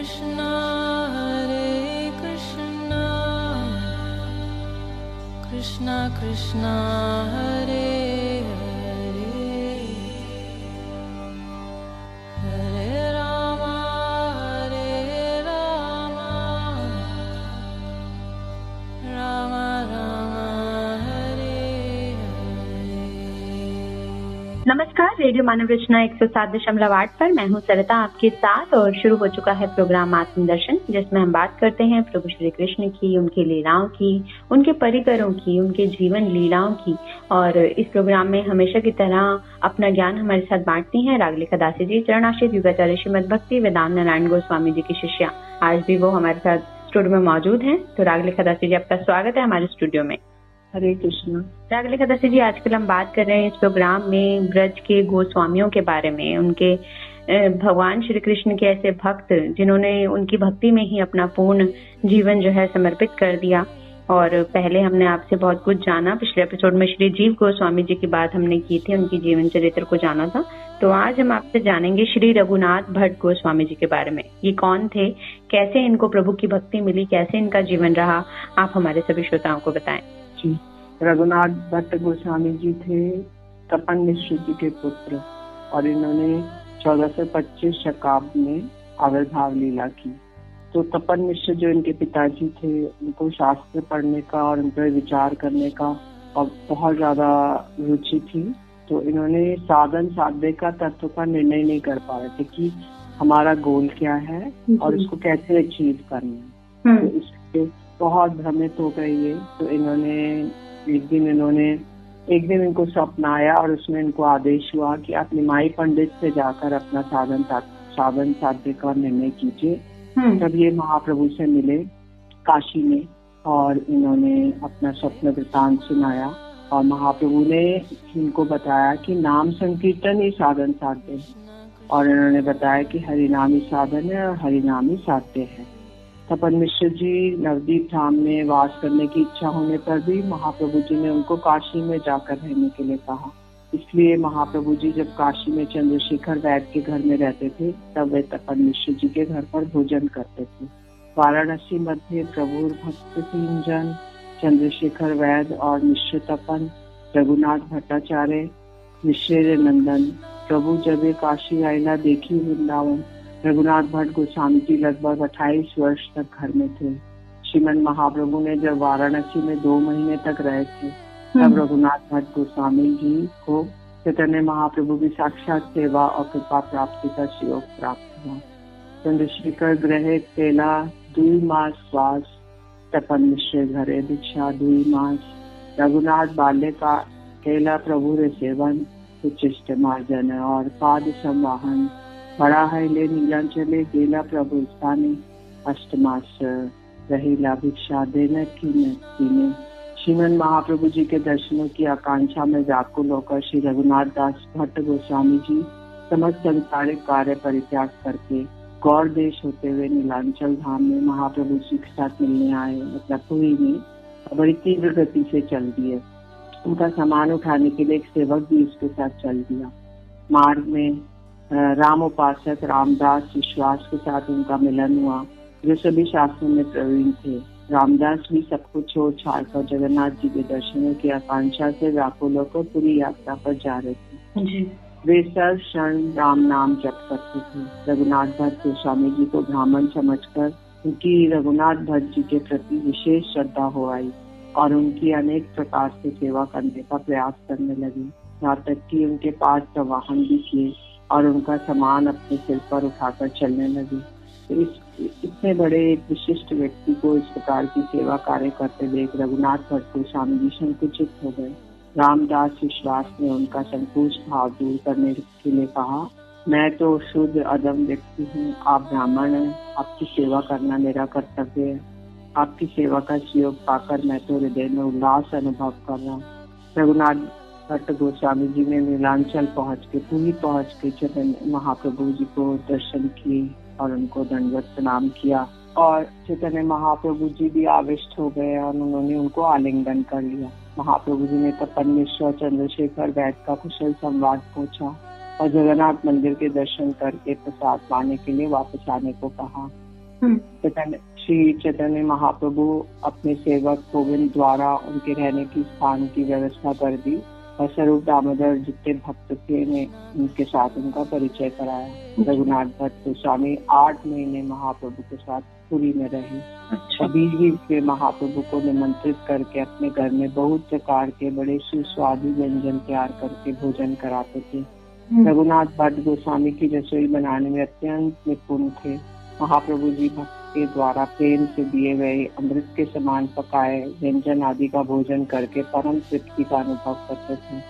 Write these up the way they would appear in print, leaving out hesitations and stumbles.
Krishna Krishna Krishna Hare Hare Hare Rama Rama Rama Hare Hare। नमस्कार, radio मानव रचना 107.8 पर मैं हूं सरिता आपके साथ और शुरू हो चुका है प्रोग्राम आत्मदर्शन, जिसमें हम बात करते हैं प्रभु श्री कृष्ण की, उनकी लीलाओं की, उनके परिकरों की, उनके जीवन लीलाओं की। और इस प्रोग्राम में हमेशा की तरह अपना ज्ञान हमारे साथ बांटती हैं रागलेखा दासी जी, चरणाश्रित युगाचार्य श्रीमद् भक्ति वेदांत नारायण गोस्वामी जी की शिष्या। आज भी वो हमारे साथ स्टूडियो में मौजूद हैं। तो रागलेखा दासी जी, आपका स्वागत है हमारे स्टूडियो में। हरे कृष्ण। रागलेखा दासी जी, आजकल हम बात कर रहे हैं इस प्रोग्राम में ब्रज के गोस्वामियों के बारे में, उनके भगवान श्री कृष्ण के ऐसे भक्त जिन्होंने उनकी भक्ति में ही अपना पूर्ण जीवन जो है समर्पित कर दिया। और पहले हमने आपसे बहुत कुछ जाना, पिछले एपिसोड में श्री जीव गोस्वामी जी की बात हमने की थी, उनकी जीवन चरित्र को जाना था। तो आज हम आपसे जानेंगे श्री रघुनाथ भट्ट गोस्वामी जी के बारे में। ये कौन थे, कैसे इनको प्रभु की भक्ति मिली, कैसे इनका जीवन रहा, आप हमारे सभी श्रोताओं को बताएं। रघुनाथ भट्ट गोस्वामी जी थे तपन मिश्र जी के पुत्र और इन्होंने 1425 शकाब्द में आविर्भाव लीला की। तो तपन मिश्र जो इनके पिताजी थे, उनको शास्त्र पढ़ने का और उन पर विचार करने का और बहुत ज्यादा रुचि थी। तो इन्होंने साधन साध्य का तत्व का निर्णय नहीं कर पा रहे थे कि हमारा गोल क्या है और उसको कैसे अचीव करना है। तो इसके बहुत भ्रमित हो गए ये। तो एक दिन इनको स्वप्न आया और उसमें इनको आदेश हुआ कि आप निमाई पंडित से जाकर अपना साधन साध्य का निर्णय कीजिए। तब ये महाप्रभु से मिले काशी में और इन्होंने अपना स्वप्न वृतांत सुनाया और महाप्रभु ने इनको बताया कि नाम संकीर्तन ही साधन साध्य है और इन्होंने बताया कि हरिनाम ही साधन है और हरिनाम ही साध्य है। तपन मिश्र जी नवदीप धाम में वास करने की इच्छा होने पर भी महाप्रभु जी ने उनको काशी में जाकर रहने के लिए कहा। इसलिए महाप्रभु जी जब काशी में चंद्रशेखर वैद्य के घर में रहते थे, तब वे तपन मिश्र जी के घर पर भोजन करते थे। वाराणसी मध्य प्रभुर भक्त 3 जन, चंद्रशेखर वैद्य और मिश्र तपन, रघुनाथ भट्टाचार्य, मिश्र नंदन। प्रभु जब ये काशी आईना देखी वृंदावन, रघुनाथ भट्ट गोस्वामी जी लगभग 28 वर्ष तक घर में थे। श्रीमन महाप्रभु ने जब वाराणसी में 2 महीने तक रहे थे, तब रघुनाथ भट्ट गोस्वामी जी को चैतन्य महाप्रभु की साक्षात सेवा और कृपा प्राप्ति का योग प्राप्त हुआ। चंद्रशेखर ग्रह केला 2 मास वास, तपन मिश्र घरे दीक्षा 2 मास। रघुनाथ बाल्य का केला प्रभु रे सेवन, उच्चिष्ट मार्जन और पाद संवाहन। बड़ा है ले नीलांचले गेला प्रभु स्थाने, 8 मास रहीला भिक्षा देने की। श्रीमन महाप्रभु जी के दर्शनों की आकांक्षा में व्याकुल होकर श्री रघुनाथ दास भट्ट गोस्वामी जी समस्त संसारिक कार्य परित्याग करके गौर देश होते हुए नीलांचल धाम में महाप्रभु जी के साथ मिलने आए। मतलब पुरी में बड़ी तीव्र गति से चल दिए। उनका सामान उठाने के लिए एक सेवक भी उसके साथ चल दिया। मार्ग में राम उपासक रामदास विश्वास के साथ उनका मिलन हुआ, जो सभी शास्त्रों में प्रवीण थे। रामदास भी सब कुछ छोड़ छाड़ कर जगन्नाथ जी के दर्शनों की आकांक्षा से व्याकुल होकर पूरी यात्रा पर जा रहे थे। वे सर्व क्षण राम नाम जप करते थे। रघुनाथ भट्ट गोस्वामी जी को ब्राह्मण समझकर उनकी रघुनाथ भट्ट जी के प्रति विशेष श्रद्धा हो आई और उनकी अनेक प्रकार से सेवा करने का प्रयास करने लगे। यहाँ तक कि उनके पास प्रवाहन भी किए और उनका सामान अपने सिर पर उठाकर चलने लगे। तो इतने बड़े एक विशिष्ट व्यक्ति को इस प्रकार की सेवा कार्य करते देख रघुनाथ भट्ट गोस्वामी जी संकुचित हो गए। रामदास विश्वास ने उनका संकोच भाव दूर करने के लिए कहा, मैं तो शुद्ध अदम व्यक्ति हूँ, आप ब्राह्मण हैं, आपकी सेवा करना मेरा कर्तव्य है। आपकी सेवा का सहयोग पाकर मैं तो हृदय में उल्लास अनुभव कर रहा हूँ। रघुनाथ भट्ट गोस्वामी जी ने नीलांचल पहुँच के चैतन्य महाप्रभु जी को दर्शन किए और उनको दंडवत प्रणाम किया और चैतन्य महाप्रभु जी भी आविष्ट हो गए और उन्होंने उनको आलिंगन कर लिया। महाप्रभु जी ने तपन मिश्र और चंद्रशेखर वैद्य का कुशल संवाद पूछा और जगन्नाथ मंदिर के दर्शन करके प्रसाद पाने के लिए वापस आने को कहा। श्री चैतन्य महाप्रभु अपने सेवक गोविंद द्वारा उनके रहने की स्थान की व्यवस्था कर दी और स्वरूप दामोदर जितने भक्त थे ने उनके साथ उनका परिचय कराया। रघुनाथ भट्ट गोस्वामी 8 महीने महाप्रभु के साथ पुरी में रहे। अच्छा। बीच बीच में महाप्रभु को निमंत्रित करके अपने घर में बहुत प्रकार के बड़े सुस्वादु व्यंजन तैयार करके भोजन कराते थे। रघुनाथ भट्ट गोस्वामी की रसोई बनाने में अत्यंत निपुण थे। महाप्रभु जी भक्त के द्वारा प्रेम से दिए गए अमृत के समान पकाए व्यंजन आदि का भोजन करके परम तृप्ति का अनुभव करते थे।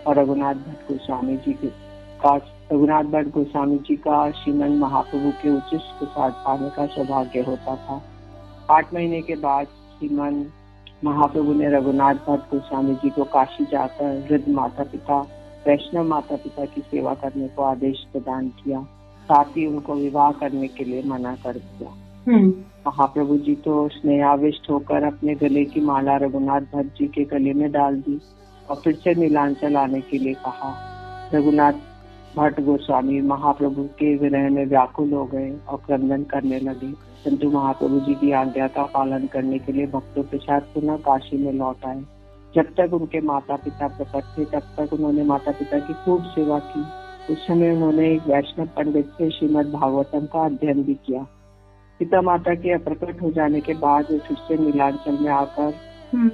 और रघुनाथ भट्ट गोस्वामी जी का श्रीमन महाप्रभु के उचिष्ट प्रसाद पाने का सौभाग्य होता था। 8 महीने के बाद श्रीमन महाप्रभु ने रघुनाथ भट्ट गोस्वामी जी को काशी जाकर वृद्ध माता पिता वैष्णव माता पिता की सेवा करने को आदेश प्रदान किया, साथ ही उनको विवाह करने के लिए मना कर दिया। महाप्रभु जी तो स्नेहाविष्ट होकर अपने गले की माला रघुनाथ भट्ट जी के गले में डाल दी और फिर से नीलांचल आने के लिए कहा। रघुनाथ भट्ट गोस्वामी महाप्रभु के विरह में व्याकुल हो गए और क्रंदन करने लगे, किंतु महाप्रभु जी की आज्ञा का पालन करने के लिए भक्तों के साथ पुनः काशी में लौट आए। जब तक उनके माता पिता प्रकट थे तब तक उन्होंने माता पिता की खूब सेवा की। उस समय उन्होंने एक वैष्णव पंडित से श्रीमद् भागवतम का अध्ययन भी किया। पिता माता के अप्रकट हो जाने के बाद वे फिर से नीलांचल में आकर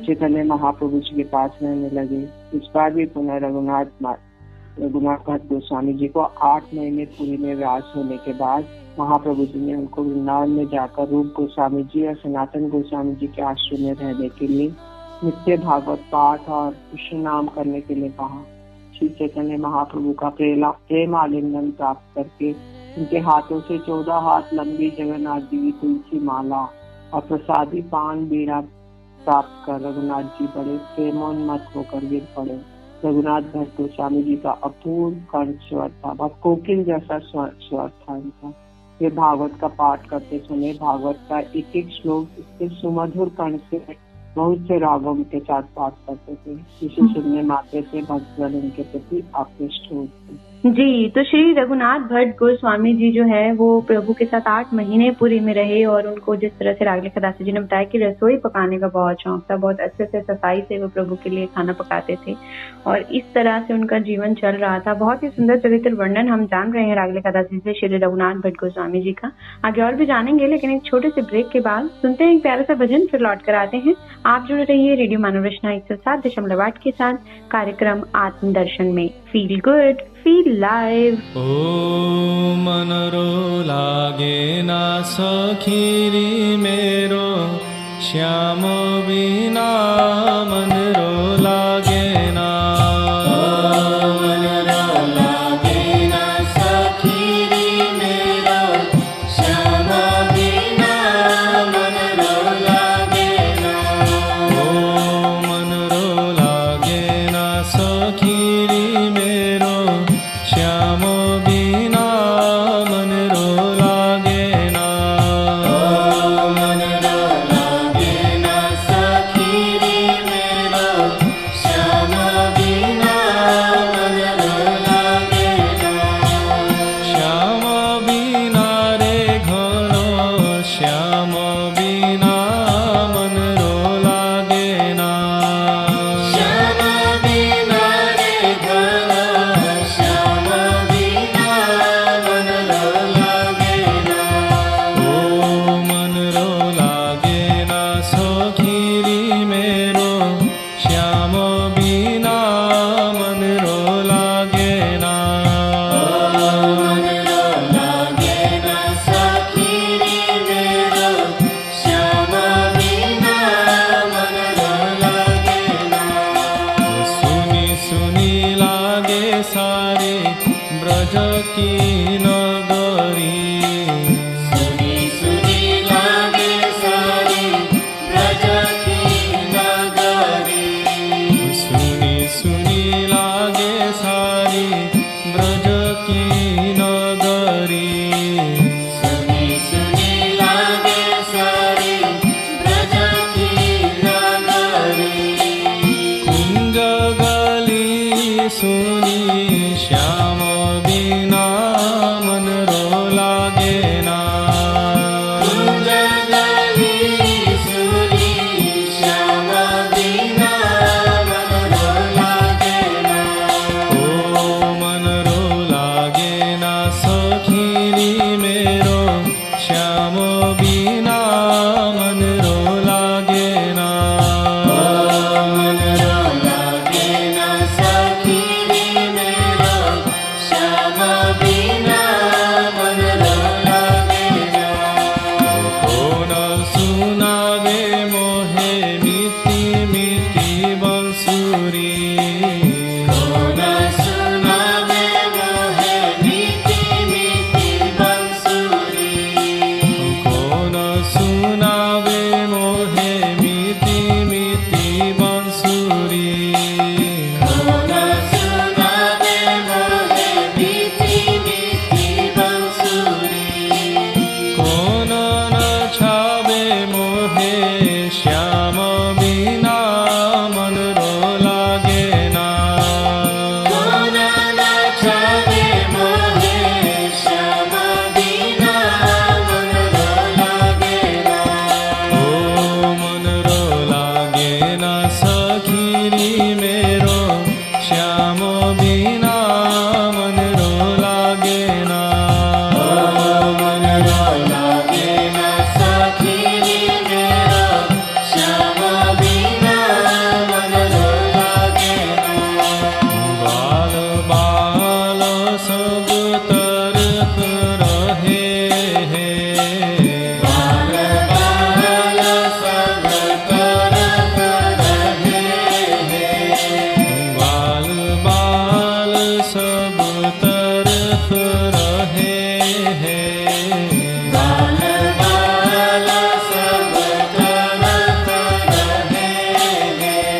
चैतन्य महाप्रभु जी के पास रहने लगे। इस बार भी पुनः रघुनाथ भट्ट गोस्वामी जी को 8 महीने पूरी में व्यास होने के बाद महाप्रभु जी ने उनको वृंदावन में जाकर रूप गोस्वामी जी और सनातन गोस्वामी जी के आश्रम में रहने के लिए नित्य भागवत पाठ और विष्णु नाम करने के लिए कहा। श्री चैतन्य महाप्रभु का प्रेम आलिंगन प्राप्त करके उनके हाथों से 14 हाथ लंबी जगन्नाथ जी की तुलसी माला और प्रसादी पान बीड़ा प्राप्त कर रघुनाथ जी बड़े प्रेमोन्मत्त होकर गिर पड़े। रघुनाथ भट्ट गोस्वामी जी का अपूर्व कंठ स्वर था, बहुत कोकिल जैसा स्वर था इनका। वे भागवत का पाठ करते समय भागवत का एक एक श्लोक इसके सुमधुर कंठ से बहुत से रागों के साथ पाठ करते थे, जिसे सुनने मात्र से भक्तगण उनके प्रति आकृष्ट होते। जी, तो श्री रघुनाथ भट्ट गोस्वामी जी जो है वो प्रभु के साथ 8 महीने पुरी में रहे और उनको जिस तरह से रागलिखा दास जी ने बताया कि रसोई पकाने का बहुत शौक था, बहुत अच्छे से सफाई से वो प्रभु के लिए खाना पकाते थे और इस तरह से उनका जीवन चल रहा था। बहुत ही सुंदर चरित्र वर्णन हम जान रहे हैं रागलिखा दास जी से श्री रघुनाथ भट्ट गोस्वामी जी का। आगे और भी जानेंगे, लेकिन एक छोटे से ब्रेक के बाद सुनते हैं एक प्यारा सा भजन, फिर लौट कर आते हैं। आप जुड़े रहिए रेडियो मानव रचना 107.8 के साथ कार्यक्रम आत्मदर्शन में। Feel good, feel live. ओ मनरो लागे ना सखीरी मेरो, श्याम बिना मनरो लागे ना। सुनी श्याम बिना मन रो लागे बिना मन रो लागे ना। कौन सुनावे मोहे मीठी मीठी बंसुरी। कौन सुनावे मोहे मीठी मीठी बंसुरी। कौन सुनावे मोहे मीठी मीठी बंसुरी। कौन सुनावे मोहे मीठी मीठी बंसुरी। कौन नचावे मोहे श्याम बिना मन रो लागे ना। कौन नचावे मोहे श्याम बिना मन रो लागे ना। ओ मन रो लागे ना सखीरी मेरो श्याम बिना मन रो लागे ना। ओ मन रो लागे ना सखीरी मेरो श्याम बिना मन रो लागे ना। बाल बाल सब तरफ रहे हैं। बाल बाल सब तरफ रहे हैं। बाल बाल सब तरफ रहे हैं। बाल बाल सब तरफ रहे हैं।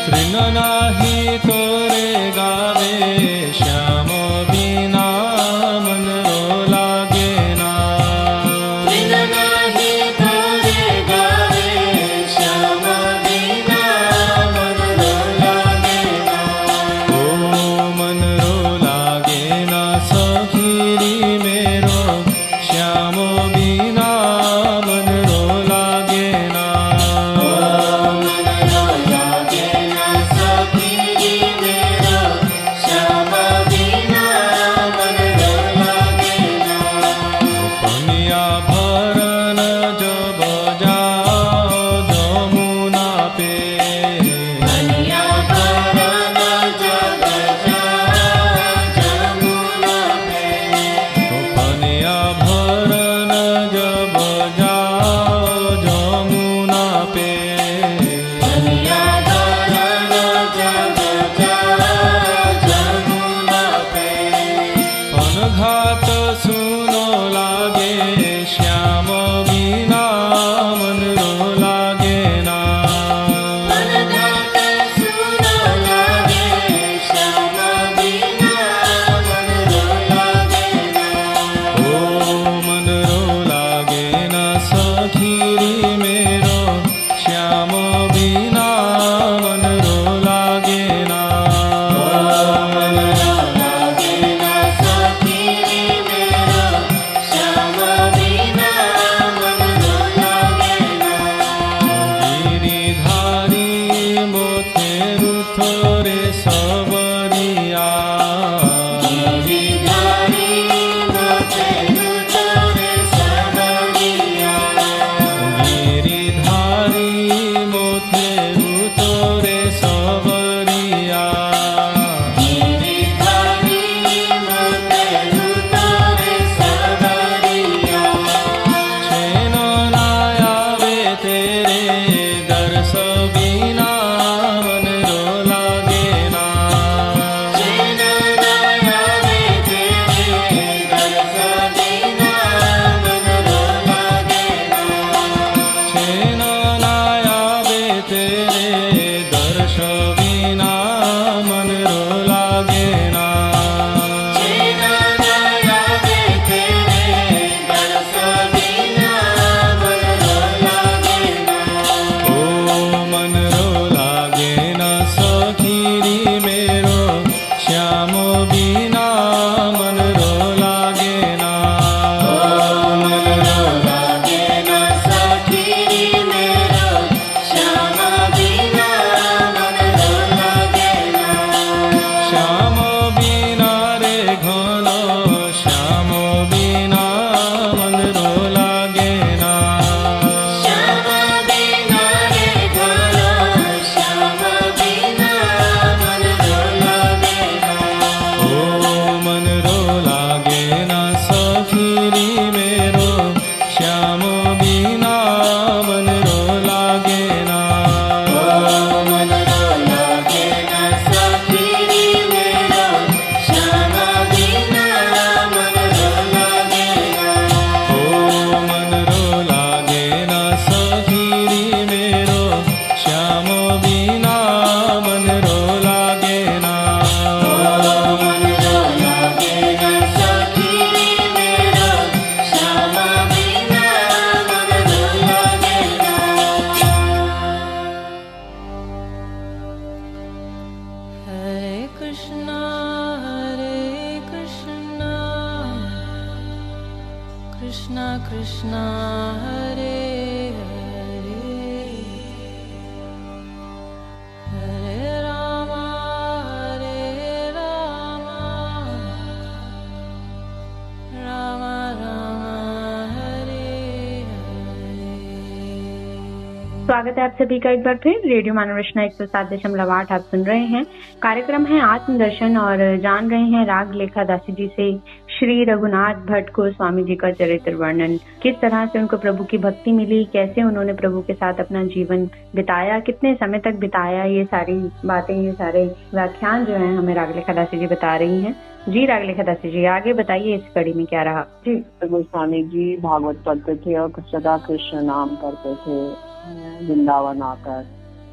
तृण नाही तोरे गावे श्याम बिना मन रो लागे ना। तृण नाही तोरे गावे श्याम बिना मन रो लागे ना। ओ मन रो लागे ना सखीरी मेरो श्याम बिना मन रो लागे ना। ओ मन रो लागे ना सखीरी मेरो श्याम बिना मन रो लागे ना। पनिया भरन जब जाओ जमुना पे। पनिया भरन जब जाओ जमुना पे। पनिया भरन जब जाओ जमुना पे। पनिया भरन जब जाओ जमुना पे। अनघात सुनो लागे श्याम बिना मन रो लागे ना। अनघात सुनो लागे श्याम बिना मन रो लागे ना। ओ मन रो लागे ना सखीरी मेरो श्याम बिना मन रो लागे ना। ओ मन रो लागे ना सखीरी मेरो Krishna Krishna Hare Hare Hare Rama Rama Rama Hare Hare। स्वागत है आप सभी का एक बार फिर रेडियो मानव रचना 107.8 आप सुन रहे हैं। कार्यक्रम है आत्मदर्शन और जान रहे हैं राग लेखा दासी जी से श्री रघुनाथ भट्ट को स्वामी जी का चरित्र वर्णन, किस तरह से उनको प्रभु की भक्ति मिली, कैसे उन्होंने प्रभु के साथ अपना जीवन बिताया, कितने समय तक बिताया, ये सारी बातें, ये सारे व्याख्यान जो हैं हमें राग लेखा दासी जी बता रही हैं। जी राग लेखा दासी जी आगे बताइए, इस कड़ी में क्या रहा। जी गोस्वामी जी भागवत पढ़ते थे और सदा कृष्ण नाम करते थे वृंदावन आकर।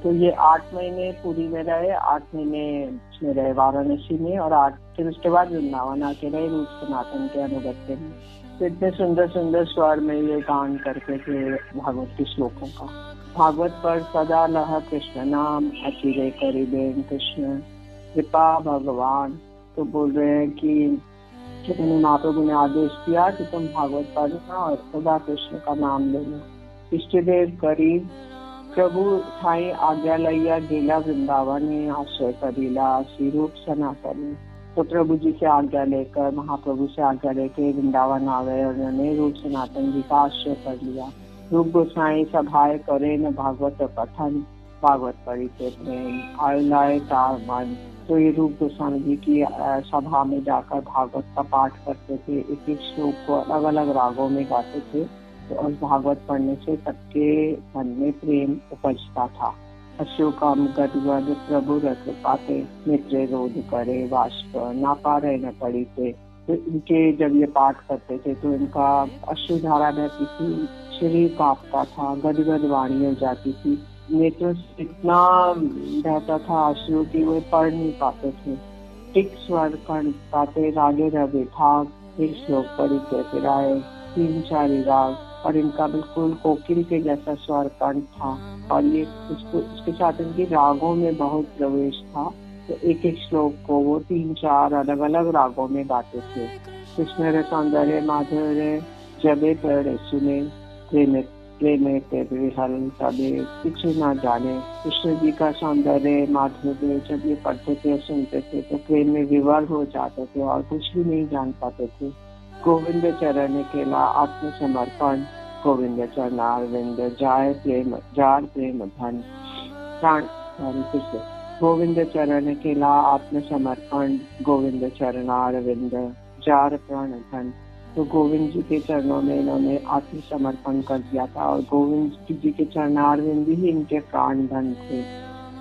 तो ये 8 महीने पुरी में रहे, 8 महीने में रहे वाराणसी में, और 8 फिर उसके बाद वृंदावन आके रहे रूप सनातन के अनुगत्य में। तो इतने सुंदर सुंदर स्वर में ये गान करते थे भागवत के श्लोकों का। भागवत पर सदा लह कृष्ण नाम अचिरे करिबेन कृष्ण कृपा भगवान। तो बोल रहे हैं कि तुम्हें महाप्रभु ने आदेश दिया कि तुम भागवत पढ़ना और सदा कृष्ण का नाम लेना। इष्टदेव करीब प्रभु ठाई आज्ञा लैया गेला वृंदावन में आश्रय करीला श्री रूप सनातन। तो प्रभु जी से आज्ञा लेकर, महाप्रभु से आज्ञा लेकर वृंदावन आ गए और उन्होंने रूप सनातन जी का आश्रय कर लिया। रूप गोसाई सभाए करे न भागवत कथन भागवत पढ़ी से प्रेम आयुलाए तार मन। तो ये रूप गोस्वामी जी की सभा में जाकर भागवत का पाठ करते थे, एक एक श्लोक को अलग अलग रागों में गाते थे। तो उस भागवत पढ़ने से सबके मन में प्रेम उपजता था। अशोकम गदगद प्रभु रस पाते मित्र रोध करे वाष्प ना पारे न पड़ी थे। तो इनके जब ये पाठ करते थे तो इनका अश्रुधारा बहती थी, शरीर कांपता था, गदगद वाणी हो जाती थी, नेत्रों से इतना बहता था अश्रु की वो पढ़ नहीं पाते थे। टिक स्वर कण पाते रागे रवे भाग एक श्लोक पढ़ी कहते राय 3-4 राग, और इनका बिल्कुल कोकिल के जैसा स्वर कंठ था, और ये उसके साथ इनकी रागों में बहुत प्रवेश था। तो एक एक श्लोक को वो 3-4 अलग अलग रागों में गाते थे। कृष्ण रे सौंदर्य माधुर्य जबे पढ़े सुने प्रेमे हल तबे कुछ ना जाने। कृष्ण जी का सौंदर्य माधुर्य जब ये पढ़ते थे सुनते थे तो प्रेम में विवल हो जाते थे और कुछ भी नहीं जान पाते थे। गोविंद चरण केला आत्मसमर्पण गोविंद चरणारविंद जाय प्रेम जार प्रेम धन प्राण। गोविंद चरण केला आत्मसमर्पण गोविंद चरणारविंद जार प्राण धन। तो गोविंद जी के चरणों में इन्होंने आत्मसमर्पण कर दिया था, और गोविंद जी के चरणारविंद ही इनके प्राण धन थे।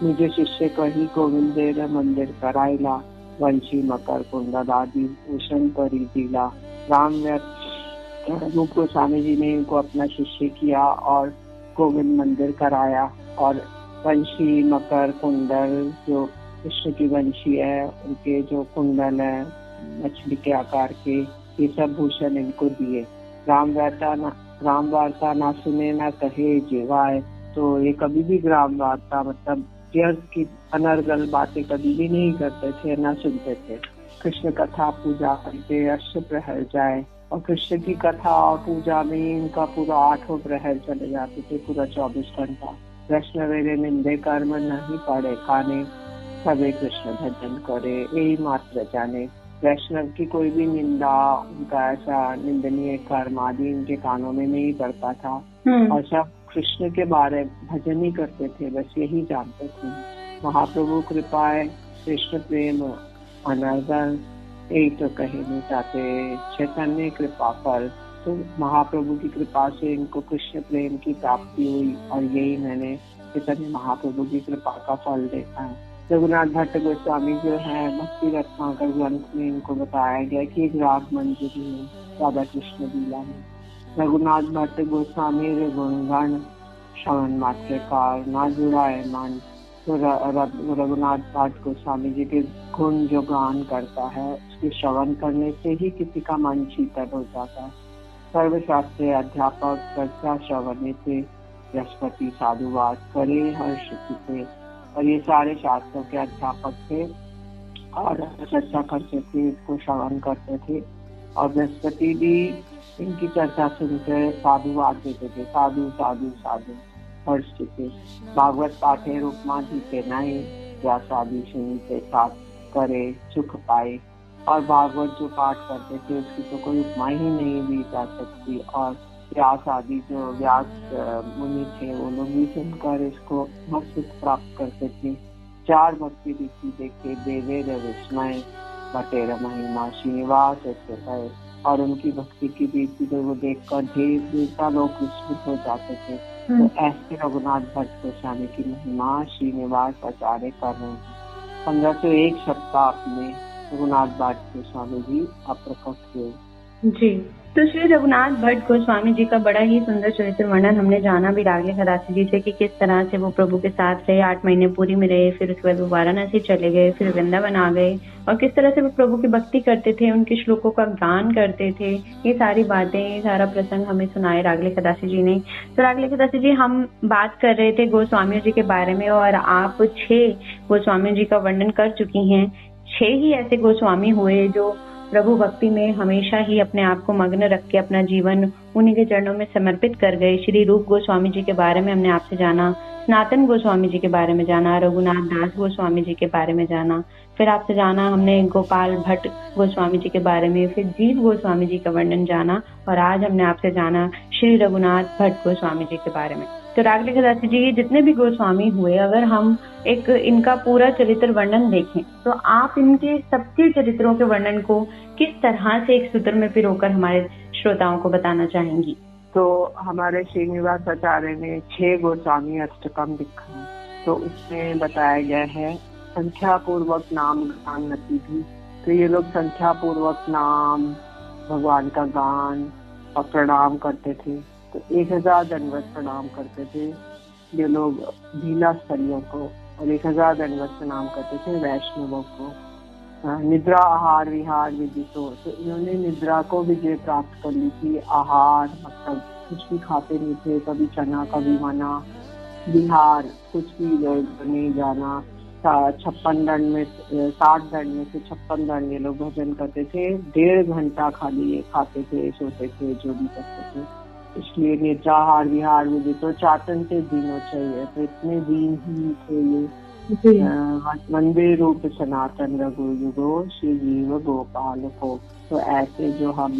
मुझे शिष्य कही गोविंदेर मंदिर कराइला वंशी मकर कुंडल आदि भूषण परी दिला। राम रूप गोस्वामी जी ने इनको अपना शिष्य किया और गोविंद मंदिर कराया, और वंशी मकर कुंडल जो कृष्ण की वंशी है उनके जो कुंडल है मछली के आकार के, ये सब भूषण इनको दिए। राम वार्ता ना सुने ना कहे जीवाए। तो ये कभी भी राम वार्ता मतलब व्यर्थ की अनर्गल बातें कभी भी नहीं करते थे, ना सुनते थे। कृष्ण कथा पूजा करते अश्व प्रहर जाए, और कृष्ण की कथा और पूजा में इनका पूरा 8 प्रहर चले जाते थे, पूरा 24 घंटा। वैष्णवेरे निंदे कर्म नहीं पड़े काने सबे कृष्ण भजन करे यही मात्र जाने। वैष्णव की कोई भी निंदा, उनका ऐसा निंदनीय कर्म आदि इनके कानों में नहीं पड़ता था, और सब कृष्ण के बारे भजन ही करते थे, बस यही जानते थे। महाप्रभु कृपाए कृष्ण प्रेम अनर्गल यही तो कहने चाहते चैतन्य कृपा फल। तो महाप्रभु की कृपा से इनको कृष्ण प्रेम की प्राप्ति हुई, और यही मैंने चैतन्य महाप्रभु की कृपा का फल देखा है। रघुनाथ भट्ट गोस्वामी जो है भक्ति रत्नाकर ग्रंथ में इनको बताया गया कि एक राग मंजरी है राधा कृष्ण लीला में। रघुनाथ भट्ट गोस्वामी गुणगण श्रवण मात्र काल ना जुड़ाए मन। तो रघुनाथ भट्ट गोस्वामी जी के गुण जो गान करता है उसके श्रवण करने से ही किसी का मन शीतल हो जाता है। सर्वशास्त्रीय अध्यापक चर्चा श्रवण से बृहस्पति साधुवाद करे हर्ष से। और ये सारे शास्त्रों के अध्यापक थे और चर्चा करते थे, इसको श्रवण करते थे और बृहस्पति भी इनकी चर्चा सुनकर साधुवाद देते थे, साधु साधु साधु हर्ष थे। भागवत पाठे उपमा जीते नहीं, व्यासादि सुनते साथ करे सुख पाए। और भागवत जो पाठ करते थे उसकी तो कोई उपमा ही नहीं दी जा सकती। और व्यास आदि जो व्यास मुनि थे वो लोग भी सुनकर इसको बहुत सुख प्राप्त करते थे। चार भक्ति रीति देखे देवे विस्मय बटेर महिमा श्रीनिवास ऐसे है। और उनकी भक्ति की रीति को वो देखकर ढेर देवता लोग विस्मित हो जाते थे। तो ऐसे रघुनाथ भट्ट गोस्वामी की महिमा श्रीनिवास आचार्य कर रहे हैं। 1501 शतकाब्द में रघुनाथ भट्ट गोस्वामी जी अप्रकट हुए। जी, तो श्री रघुनाथ भट्ट गोस्वामी जी का बड़ा ही सुंदर चरित्र वर्णन हमने जाना विरागले खदासी जी से कि किस तरह से वो प्रभु के साथ रहे, 8 महीने पूरी में रहे, फिर उसके बाद वो वाराणसी चले गए, फिर वृंदावन आ गए, और किस तरह से वो प्रभु की भक्ति करते थे, उनके श्लोकों का गान करते थे। ये सारी बातें, ये सारा प्रसंग हमें सुनाए रागले खदासी जी ने। तो रागले खदासी जी, हम बात कर रहे थे गोस्वामी जी के बारे में, और आप 6 गोस्वामी जी का वर्णन कर चुकी हैं। 6 ही ऐसे गोस्वामी हुए जो प्रभु भक्ति में हमेशा ही अपने आप को मग्न रख के अपना जीवन उन्हीं के चरणों में समर्पित कर गए। श्री रूप गोस्वामी जी के बारे में हमने आपसे जाना, सनातन गोस्वामी जी के बारे में जाना, रघुनाथ दास गोस्वामी जी के बारे में जाना, फिर आपसे जाना हमने गोपाल भट्ट गोस्वामी जी के बारे में, फिर जीव गोस्वामी जी का वर्णन जाना, और आज हमने आपसे जाना श्री रघुनाथ भट्ट गोस्वामी जी के बारे में। तो रागले खदासी जी, जितने भी गोस्वामी हुए, अगर हम एक इनका पूरा चरित्र वर्णन देखें तो आप इनके सबके चरित्रों के वर्णन को किस तरह से एक सूत्र में पिरोकर हमारे श्रोताओं को बताना चाहेंगी? तो हमारे श्रीनिवास आचार्य ने 6 गोस्वामी अष्टकम लिखा है। तो उसमें बताया गया है संख्या पूर्वक नाम गान नती भी। तो ये लोग संख्या पूर्वक नाम, भगवान का गान और प्रणाम करते थे। तो 1000 दंडवत प्रणाम करते थे ये लोग लीला स्थलियों को, और 1000 दंडवत प्रणाम करते थे वैष्णवों को। निद्रा आहार विहार विधि। तो इन्होंने निद्रा को विजय प्राप्त कर ली थी। आहार मतलब कुछ भी खाते नहीं थे, कभी चना कभी मना। विहार कुछ भी नहीं जाना। 56 दंड में 60 दंड में से 56 दंड ये लोग भजन करते थे। 1.5 घंटा खाली ये खाते थे, सोते थे, जो भी करते थे। इसलिए निद्राहार विहार मुझे तो चातन से दीनों चाहिए। तो इतने दीन ही थे ये। वंदे रूप सनातन रघु युगो श्री जीव गोपाल को। तो ऐसे जो हम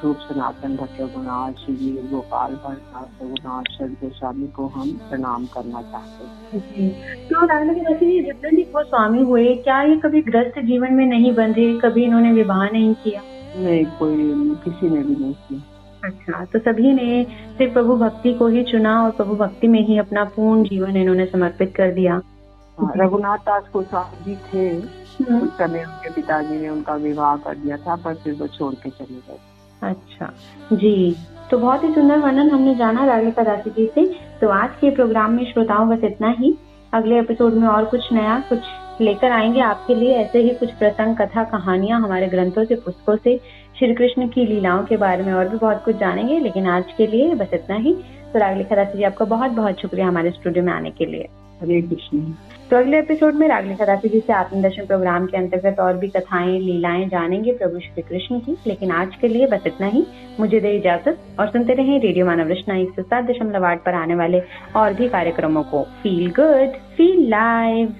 रूप सनातन भट्ट रघुनाथ, श्री जीव गोपाल भट्ट रघुनाथ शरण गोस्वामी को हम प्रणाम करना चाहते हैं। तो रागले खदासी, जितने भी गोस्वामी हुए, क्या ये कभी गृहस्थ जीवन में नहीं बंधे, कभी इन्होंने विवाह नहीं किया? नहीं, कोई किसी ने भी नहीं किया। अच्छा, तो सभी ने सिर्फ प्रभु भक्ति को ही चुना और प्रभु भक्ति में ही अपना पूर्ण जीवन इन्होंने समर्पित कर दिया। रघुनाथ दास गोस्वामी जी थे, उस समय उनके पिताजी ने उनका विवाह कर दिया था, पर फिर वो छोड़ के चले गए। अच्छा जी, तो बहुत ही सुंदर वर्णन हमने जाना रागले खदासी जी से। तो आज के प्रोग्राम में श्रोताओं बस इतना ही। अगले एपिसोड में और कुछ नया कुछ लेकर आएंगे आपके लिए। ऐसे ही कुछ प्रसंग, कथा, कहानियां हमारे ग्रंथों से, पुस्तकों से, श्री कृष्ण की लीलाओं के बारे में और भी बहुत कुछ जानेंगे। लेकिन आज के लिए बस इतना ही। तो रागले खदासी जी, आपका बहुत बहुत शुक्रिया हमारे स्टूडियो में आने के लिए। हरे कृष्ण। तो अगले एपिसोड में रागले खदासी जी से आत्मदर्शन प्रोग्राम के अंतर्गत और भी कथाएं, लीलाएं जानेंगे प्रभु श्री कृष्ण की। लेकिन आज के लिए बस इतना ही। मुझे दे इजाजत और सुनते रहें रेडियो मानव रचना 107.8 पर आने वाले और भी कार्यक्रमों को। Feel good, feel live.